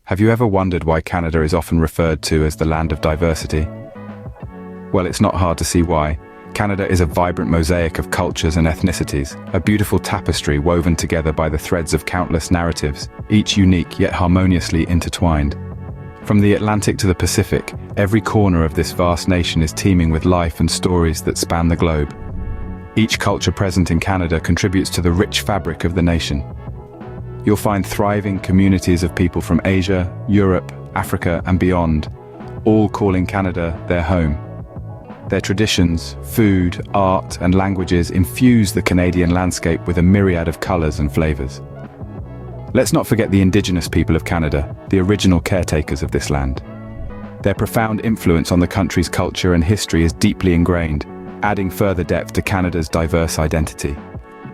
Have you ever wondered why Canada is often referred to as the land of diversity? Well, it's not hard to see why. Canada is a vibrant mosaic of cultures and ethnicities, a beautiful tapestry woven together by the threads of countless narratives, each unique yet harmoniously intertwined. From the Atlantic to the Pacific, every corner of this vast nation is teeming with life and stories that span the globe. Each culture present in Canada contributes to the rich fabric of the nation. You'll find thriving communities of people from Asia, Europe, Africa, and beyond, all calling Canada their home. Their traditions, food, art, and languages infuse the Canadian landscape with a myriad of colors and flavors. Let's not forget the Indigenous people of Canada, the original caretakers of this land. Their profound influence on the country's culture and history is deeply ingrained, adding further depth to Canada's diverse identity.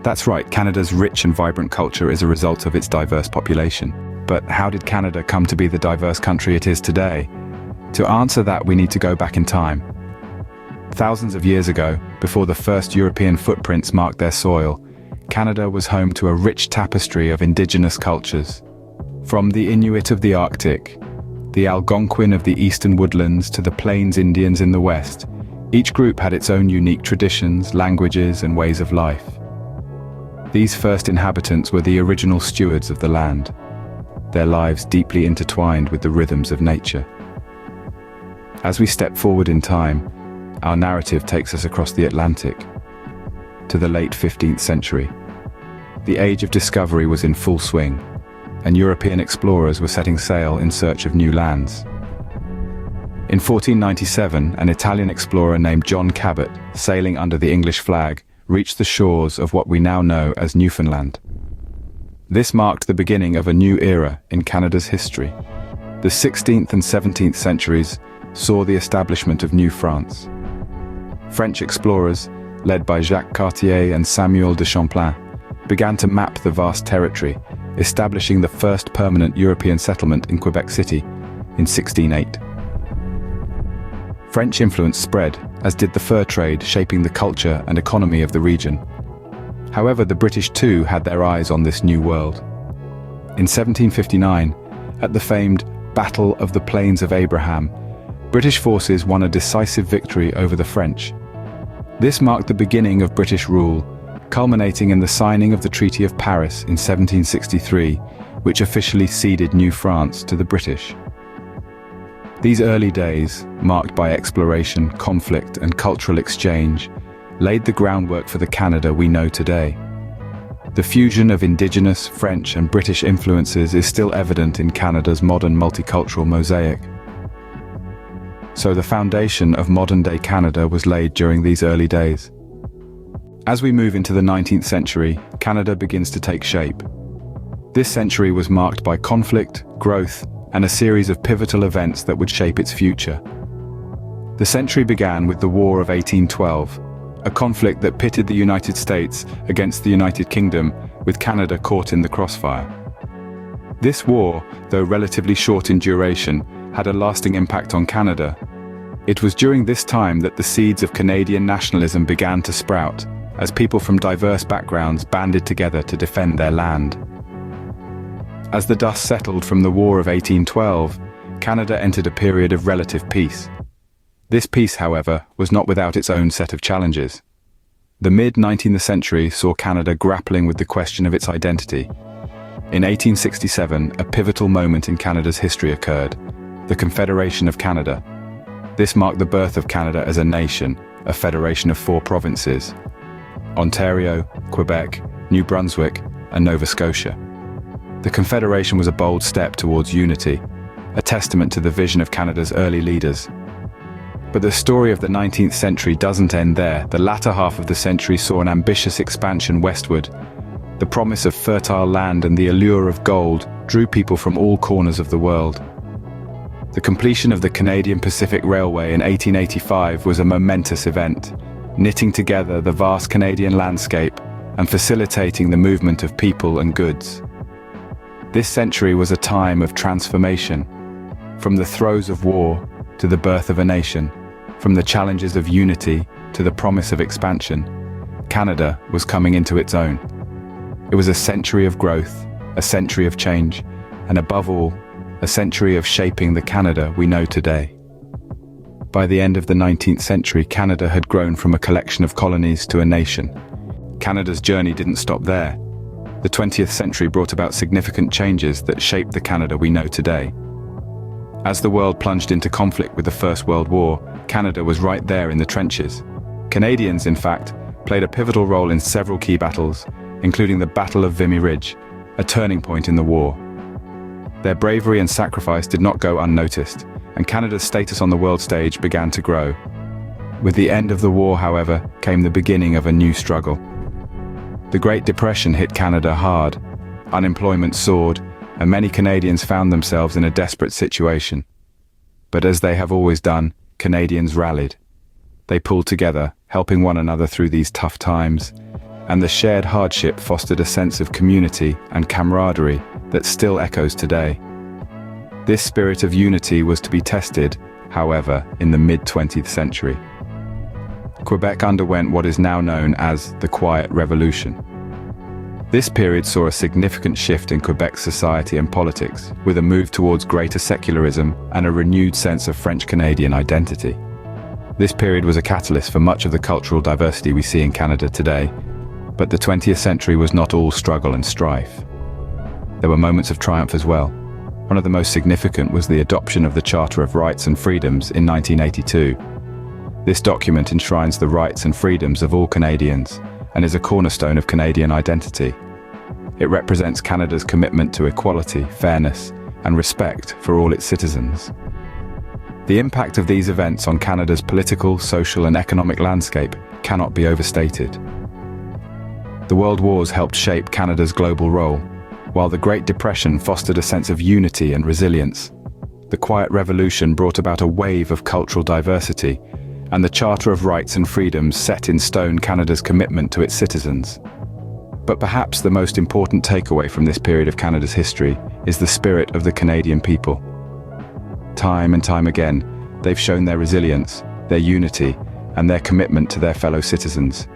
That's right, Canada's rich and vibrant culture is a result of its diverse population. But how did Canada come to be the diverse country it is today? To answer that, we need to go back in time. Thousands of years ago, before the first European footprints marked their soil, Canada was home to a rich tapestry of indigenous cultures. From the Inuit of the Arctic, the Algonquin of the eastern woodlands to the Plains Indians in the west, each group had its own unique traditions, languages, and ways of life. These first inhabitants were the original stewards of the land, their lives deeply intertwined with the rhythms of nature. As we step forward in time, our narrative takes us across the Atlantic to the late 15th century. The age of discovery was in full swing, and European explorers were setting sail in search of new lands. In 1497, an Italian explorer named John Cabot, sailing under the English flag, reached the shores of what we now know as Newfoundland. This marked the beginning of a new era in Canada's history. The 16th and 17th centuries saw the establishment of New France. French explorers, led by Jacques Cartier and Samuel de Champlain, began to map the vast territory, establishing the first permanent European settlement in Quebec City in 1608. French influence spread, as did the fur trade, shaping the culture and economy of the region. However, the British too had their eyes on this new world. In 1759, at the famed Battle of the Plains of Abraham, British forces won a decisive victory over the French. This marked the beginning of British rule, culminating in the signing of the Treaty of Paris in 1763, which officially ceded New France to the British. These early days, marked by exploration, conflict, and cultural exchange, laid the groundwork for the Canada we know today. The fusion of Indigenous, French, and British influences is still evident in Canada's modern multicultural mosaic. So the foundation of modern-day Canada was laid during these early days. As we move into the 19th century, Canada begins to take shape. This century was marked by conflict, growth, and a series of pivotal events that would shape its future. The century began with the War of 1812, a conflict that pitted the United States against the United Kingdom, with Canada caught in the crossfire. This war, though relatively short in duration, had a lasting impact on Canada. It was during this time that the seeds of Canadian nationalism began to sprout, as people from diverse backgrounds banded together to defend their land. As the dust settled from the War of 1812, Canada entered a period of relative peace. This peace, however, was not without its own set of challenges. The mid-19th century saw Canada grappling with the question of its identity. In 1867, a pivotal moment in Canada's history occurred, the Confederation of Canada. This marked the birth of Canada as a nation, a federation of 4 provinces: Ontario, Quebec, New Brunswick, and Nova Scotia. The Confederation was a bold step towards unity, a testament to the vision of Canada's early leaders. But the story of the 19th century doesn't end there. The latter half of the century saw an ambitious expansion westward. The promise of fertile land and the allure of gold drew people from all corners of the world. The completion of the Canadian Pacific Railway in 1885 was a momentous event, knitting together the vast Canadian landscape and facilitating the movement of people and goods. This century was a time of transformation, from the throes of war to the birth of a nation, from the challenges of unity to the promise of expansion. Canada was coming into its own. It was a century of growth, a century of change, and above all, a century of shaping the Canada we know today. By the end of the 19th century, Canada had grown from a collection of colonies to a nation. Canada's journey didn't stop there. The 20th century brought about significant changes that shaped the Canada we know today. As the world plunged into conflict with the First World War, Canada was right there in the trenches. Canadians, in fact, played a pivotal role in several key battles, including the Battle of Vimy Ridge, a turning point in the war. Their bravery and sacrifice did not go unnoticed, and Canada's status on the world stage began to grow. With the end of the war, however, came the beginning of a new struggle. The Great Depression hit Canada hard. Unemployment soared, and many Canadians found themselves in a desperate situation. But as they have always done, Canadians rallied. They pulled together, helping one another through these tough times, and the shared hardship fostered a sense of community and camaraderie that still echoes today. This spirit of unity was to be tested, however, in the mid-20th century. Quebec underwent what is now known as the Quiet Revolution. This period saw a significant shift in Quebec's society and politics, with a move towards greater secularism and a renewed sense of French-Canadian identity. This period was a catalyst for much of the cultural diversity we see in Canada today, but the 20th century was not all struggle and strife. There were moments of triumph as well. One of the most significant was the adoption of the Charter of Rights and Freedoms in 1982. This document enshrines the rights and freedoms of all Canadians and is a cornerstone of Canadian identity. It represents Canada's commitment to equality, fairness, and respect for all its citizens. The impact of these events on Canada's political, social, and economic landscape cannot be overstated. The World Wars helped shape Canada's global role, while the Great Depression fostered a sense of unity and resilience. The Quiet Revolution brought about a wave of cultural diversity, and the Charter of Rights and Freedoms set in stone Canada's commitment to its citizens. But perhaps the most important takeaway from this period of Canada's history is the spirit of the Canadian people. Time and time again, they've shown their resilience, their unity, and their commitment to their fellow citizens.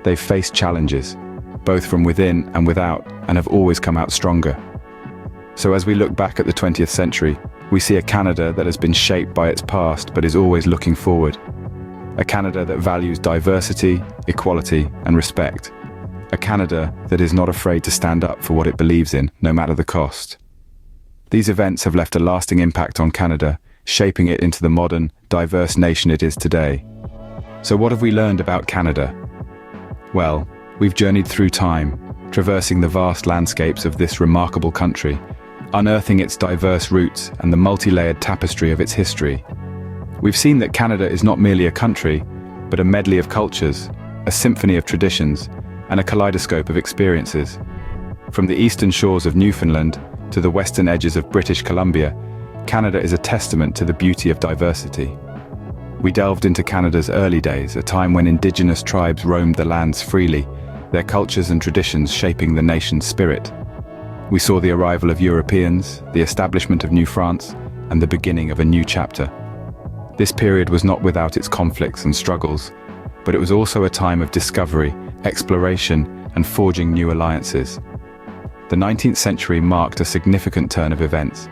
They've faced challenges, both from within and without, and have always come out stronger. So as we look back at the 20th century, we see a Canada that has been shaped by its past but is always looking forward. A Canada that values diversity, equality, and respect. A Canada that is not afraid to stand up for what it believes in, no matter the cost. These events have left a lasting impact on Canada, shaping it into the modern, diverse nation it is today. So what have we learned about Canada? Well, we've journeyed through time, traversing the vast landscapes of this remarkable country, unearthing its diverse roots and the multi-layered tapestry of its history. We've seen that Canada is not merely a country, but a medley of cultures, a symphony of traditions, and a kaleidoscope of experiences. From the eastern shores of Newfoundland to the western edges of British Columbia, Canada is a testament to the beauty of diversity. We delved into Canada's early days, a time when Indigenous tribes roamed the lands freely, their cultures and traditions shaping the nation's spirit. We saw the arrival of Europeans, the establishment of New France, and the beginning of a new chapter. This period was not without its conflicts and struggles, but it was also a time of discovery, exploration, and forging new alliances. The 19th century marked a significant turn of events.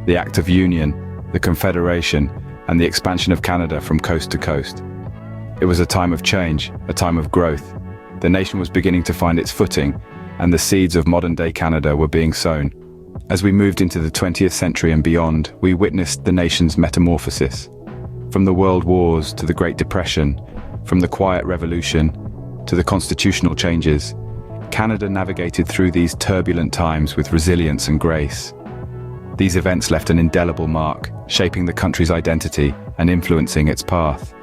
The Act of Union, the Confederation, and the expansion of Canada from coast to coast. It was a time of change, a time of growth. The nation was beginning to find its footing, and the seeds of modern-day Canada were being sown. As we moved into the 20th century and beyond, we witnessed the nation's metamorphosis. From the World Wars to the Great Depression, from the Quiet Revolution to the constitutional changes, Canada navigated through these turbulent times with resilience and grace. These events left an indelible mark, shaping the country's identity and influencing its path.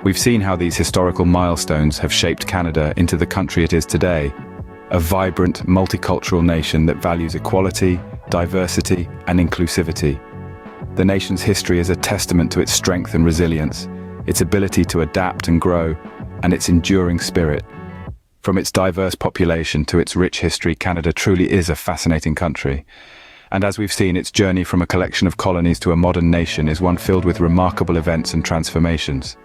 We've seen how these historical milestones have shaped Canada into the country it is today, a vibrant, multicultural nation that values equality, diversity, and inclusivity. The nation's history is a testament to its strength and resilience, its ability to adapt and grow, and its enduring spirit. From its diverse population to its rich history, Canada truly is a fascinating country. And as we've seen, its journey from a collection of colonies to a modern nation is one filled with remarkable events and transformations.